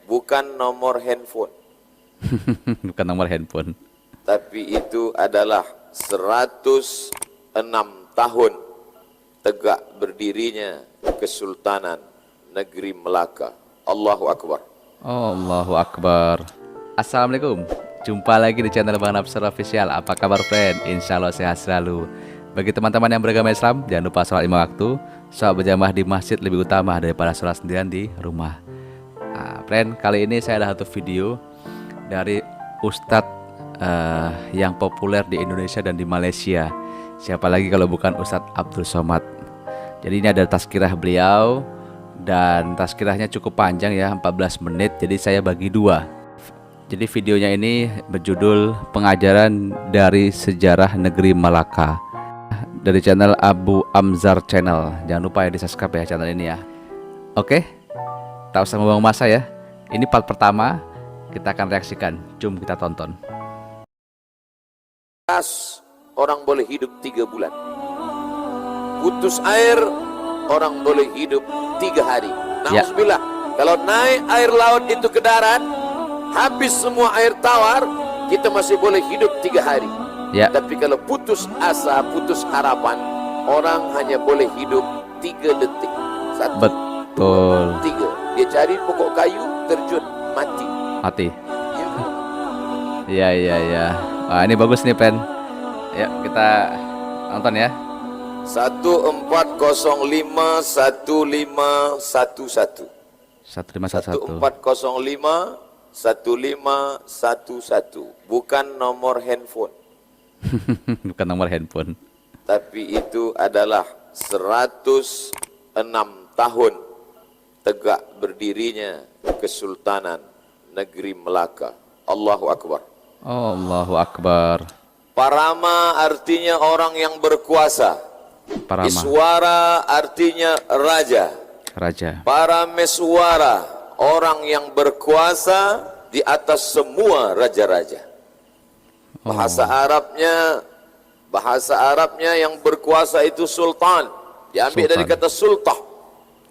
bukan nomor handphone. Bukan nomor handphone. Tapi itu adalah 106 tahun tegak berdirinya Kesultanan Negeri Melaka. Allahu Akbar. Oh, Allahu Akbar. Assalamualaikum. Jumpa lagi di channel Bang Napsar Official. Apa kabar friend? Insya Allah sehat selalu. Bagi teman-teman yang beragama Islam, jangan lupa sholat 5 waktu. Sholat berjamaah di masjid lebih utama daripada sholat sendirian di rumah. Friend, kali ini saya ada satu video dari Ustadz yang populer di Indonesia dan di Malaysia. Siapa lagi kalau bukan Ustadz Abdul Somad. Jadi ini ada tazkirah beliau, dan tazkirahnya cukup panjang ya, 14 menit. Jadi saya bagi dua. Jadi videonya ini berjudul Pengajaran dari Sejarah Negeri Melaka, dari channel Abu Amzar Channel. Jangan lupa ya di subscribe ya channel ini ya. Oke, tak usah membuang masa ya. Ini part pertama, kita akan reaksikan. Jom kita tonton. Orang boleh hidup 3 bulan. Putus air, orang boleh hidup 3 hari. Nauzubillah. Kalau naik air laut itu ke darat, habis semua air tawar, kita masih boleh hidup 3 hari. Tapi kalau putus asa, putus harapan, orang hanya boleh hidup 3 detik. 1, Betul. 2, 3. Dia cari pokok kayu, terjun, mati. Iya. Wah, ini bagus nih pen. Ya, kita nonton ya. 1405 1511 1511. 1405 1511, bukan nomor handphone. Bukan nomor handphone. Tapi itu adalah 106 tahun tegak berdirinya Kesultanan Negeri Melaka. Allahu Akbar. Oh, Allahu Akbar. Parama artinya orang yang berkuasa. Parama. Iswara artinya raja. Raja. Parameswara, orang yang berkuasa di atas semua raja-raja. Bahasa Arabnya yang berkuasa itu sultan. Diambil dari kata sultah.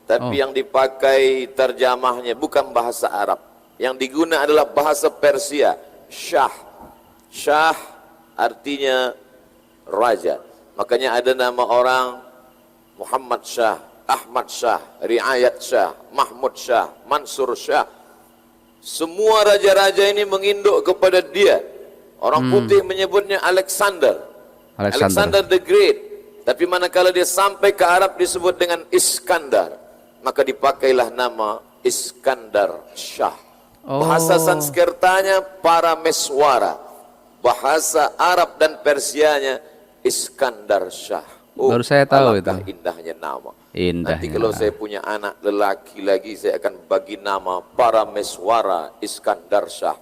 Tapi yang dipakai terjemahnya bukan bahasa Arab. Yang diguna adalah bahasa Persia, Syah. Syah artinya raja. Makanya ada nama orang Muhammad Syah, Ahmad Syah, Riayat Syah, Mahmud Syah, Mansur Syah. Semua raja-raja ini menginduk kepada dia. Orang putih menyebutnya Alexander the Great. Tapi manakala dia sampai ke Arab disebut dengan Iskandar, maka dipakailah nama Iskandar Syah. Bahasa Sanskertanya Parameswara. Bahasa Arab dan Persianya Iskandar Syah. Baru saya tahu itu. Indahnya nama. Indahnya. Nanti kalau saya punya anak lelaki lagi, saya akan bagi nama Parameswara Iskandar Syah.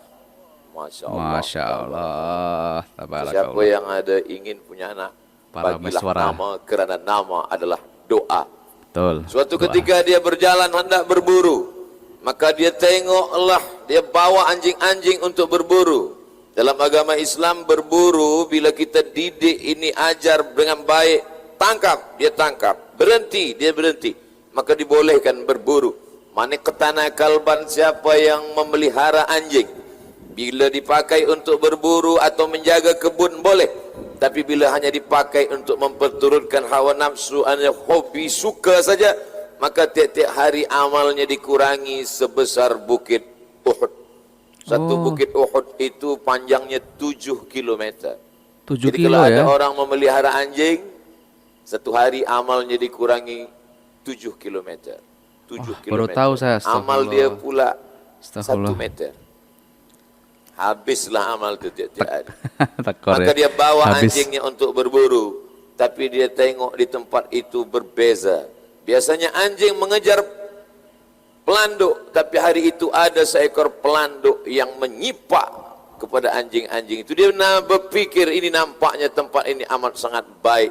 Masya Allah. Masya Allah. Siapa yang ada ingin punya anak, bagilah nama, kerana nama adalah doa. Betul. Suatu ketika dia berjalan hendak berburu, maka dia tengoklah, dia bawa anjing-anjing untuk berburu. Dalam agama Islam berburu, bila kita didik ini, ajar dengan baik, tangkap, dia tangkap, berhenti, dia berhenti, maka dibolehkan berburu. Mana ketana kalban, siapa yang memelihara anjing, bila dipakai untuk berburu atau menjaga kebun boleh. Tapi bila hanya dipakai untuk memperturutkan hawa nafsu, hanya hobi, suka saja, maka tiap-tiap hari amalnya dikurangi sebesar bukit Uhud. Satu bukit Uhud itu panjangnya 7 km. 7 Jadi kilo kalau ada ya? orang memelihara anjing, satu hari amalnya dikurangi 7 km. 7 km. Baru tahu saya. Amal dia pula 1 meter. Habislah amal itu tiap-tiap hari. Maka dia bawa anjingnya untuk berburu. Tapi dia tengok di tempat itu berbeza. Biasanya anjing mengejar pelanduk, tapi hari itu ada seekor pelanduk yang menyipak kepada anjing-anjing itu. Dia berpikir ini nampaknya tempat ini amat sangat baik.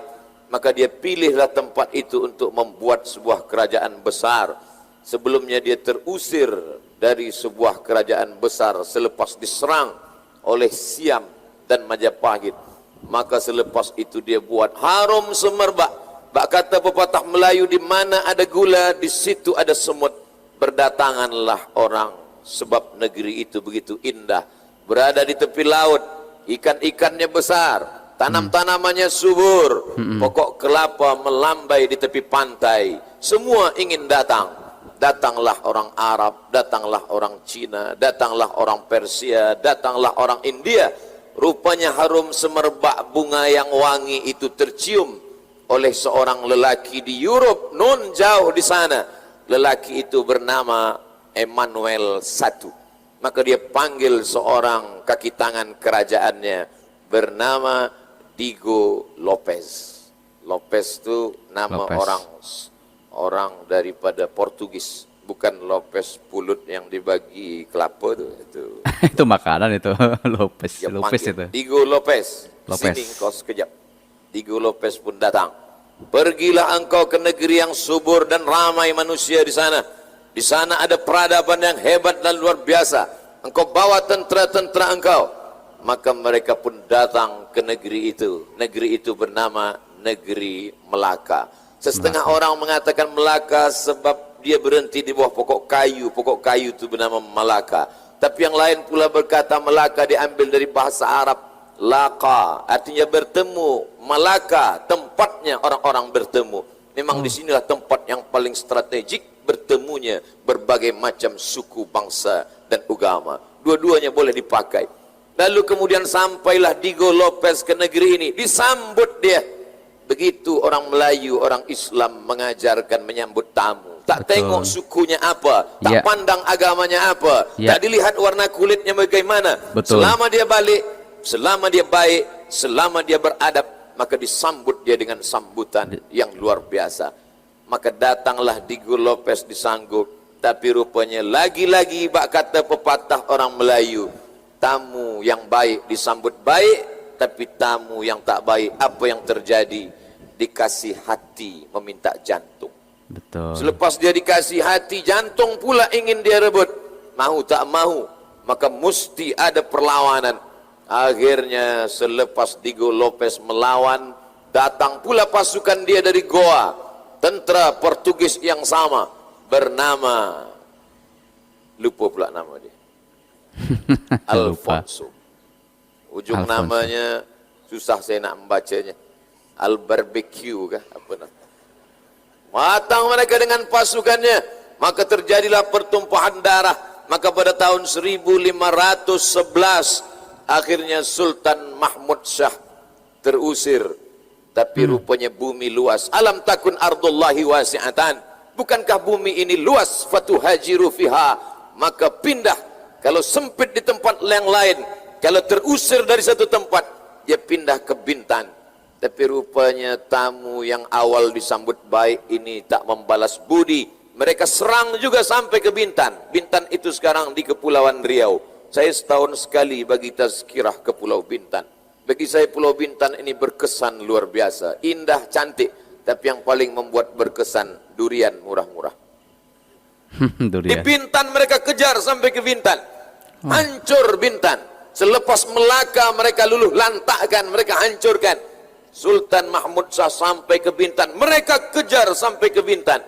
Maka dia pilihlah tempat itu untuk membuat sebuah kerajaan besar. Sebelumnya dia terusir dari sebuah kerajaan besar selepas diserang oleh Siam dan Majapahit. Maka selepas itu dia buat harum semerbak. Bak kata pepatah Melayu, di mana ada gula, di situ ada semut. Berdatanganlah orang, sebab negeri itu begitu indah, berada di tepi laut, ikan-ikannya besar, tanam-tanamannya subur, pokok kelapa melambai di tepi pantai, semua ingin datang. Datanglah orang Arab, datanglah orang Cina, datanglah orang Persia, datanglah orang India. Rupanya harum semerbak bunga yang wangi itu tercium oleh seorang lelaki di Europe, non jauh di sana. Lelaki itu bernama Emmanuel I. Maka dia panggil seorang kaki tangan kerajaannya bernama Diego Lopez. Lopez itu nama orang daripada Portugis, bukan Lopez pulut yang dibagi kelapa itu. Itu makanan itu. Lopez itu. Diego Lopez. Sini kau sekejap. Diego Lopez pun datang. Pergilah engkau ke negeri yang subur dan ramai manusia di sana. Di sana ada peradaban yang hebat dan luar biasa. Engkau bawa tentara-tentara engkau. Maka mereka pun datang ke negeri itu. Negeri itu bernama negeri Melaka. Setengah orang mengatakan Melaka sebab dia berhenti di bawah pokok kayu. Pokok kayu itu bernama Malaka. Tapi yang lain pula berkata Melaka diambil dari bahasa Arab. Laka artinya bertemu. Malaka tempatnya orang-orang bertemu. Memang disinilah tempat yang paling strategik bertemunya berbagai macam suku, bangsa dan agama. Dua-duanya boleh dipakai. Lalu kemudian sampailah Diego Lopez ke negeri ini. Disambut dia. Begitu orang Melayu, orang Islam mengajarkan menyambut tamu. Tak tengok sukunya apa, tak pandang agamanya apa, tak dilihat warna kulitnya bagaimana. Selama dia balik, selama dia baik, selama dia beradab, maka disambut dia dengan sambutan yang luar biasa. Maka datanglah Diego Lopez disambut. Tapi rupanya lagi-lagi bak kata pepatah orang Melayu, tamu yang baik disambut baik, tapi tamu yang tak baik apa yang terjadi? Dikasih hati meminta jantung. Betul. Selepas dia dikasih hati, jantung pula ingin dia rebut. Mahu tak mahu, maka mesti ada perlawanan. Akhirnya selepas Diego Lopez melawan, datang pula pasukan dia dari Goa. Tentara Portugis yang sama, bernama, lupa pula nama dia, Alfonso. Ujung namanya susah saya nak membacanya. Al-Barbecue kah? Apa nak? Matang mereka dengan pasukannya, maka terjadilah pertumpahan darah. Maka pada tahun 1511 akhirnya Sultan Mahmud Shah terusir. Tapi rupanya bumi luas. Alam takun ardullahi wasi'atan. Bukankah bumi ini luas? Fatuhajiru fiha. Maka pindah. Kalau sempit di tempat yang lain, kalau terusir dari satu tempat, dia pindah ke Bintan. Tapi rupanya tamu yang awal disambut baik ini tak membalas budi. Mereka serang juga sampai ke Bintan. Bintan itu sekarang di Kepulauan Riau. Saya setahun sekali bagi tazkirah ke Pulau Bintan. Bagi saya Pulau Bintan ini berkesan luar biasa. Indah, cantik. Tapi yang paling membuat berkesan, durian murah-murah. Di Bintan mereka kejar sampai ke Bintan. Hancur Bintan. Selepas Melaka mereka luluh lantakkan, mereka hancurkan. Sultan Mahmud Shah sampai ke Bintan, mereka kejar sampai ke Bintan.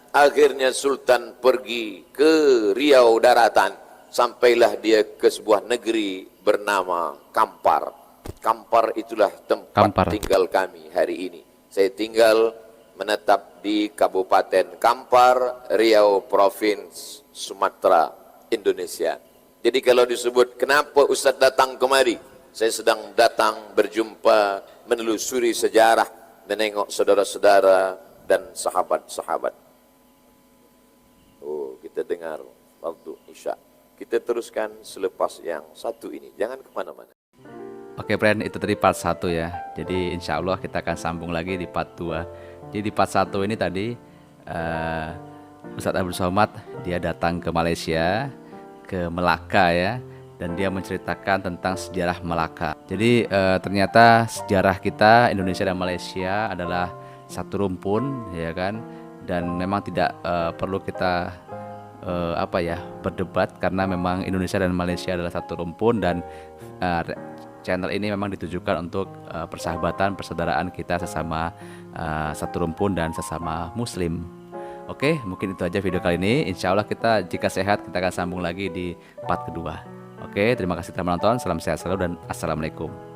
Akhirnya Sultan pergi ke Riau daratan, sampailah dia ke sebuah negeri bernama Kampar. Kampar itulah tempat tinggal kami hari ini. Saya tinggal menetap di Kabupaten Kampar, Riau, Provinsi Sumatera, Indonesia. Jadi kalau disebut kenapa Ustaz datang kemari, saya sedang datang berjumpa, menelusuri sejarah, menengok saudara-saudara dan sahabat-sahabat. Oh, kita dengar waktu Isya. Kita teruskan selepas yang satu ini. Jangan kemana-mana. Oke friend, itu tadi part 1 ya. Jadi insya Allah kita akan sambung lagi di part 2. Jadi di part 1 ini tadi Ustadz Abdul Somad dia datang ke Malaysia, ke Melaka ya. Dan dia menceritakan tentang sejarah Melaka. Jadi ternyata sejarah kita Indonesia dan Malaysia adalah satu rumpun, ya kan? Dan memang tidak perlu kita berdebat karena memang Indonesia dan Malaysia adalah satu rumpun dan channel ini memang ditujukan untuk persahabatan, persaudaraan kita sesama satu rumpun dan sesama Muslim. Oke, mungkin itu aja video kali ini. Insya Allah kita jika sehat kita akan sambung lagi di part kedua. Oke, terima kasih telah menonton. Salam sehat selalu dan assalamualaikum.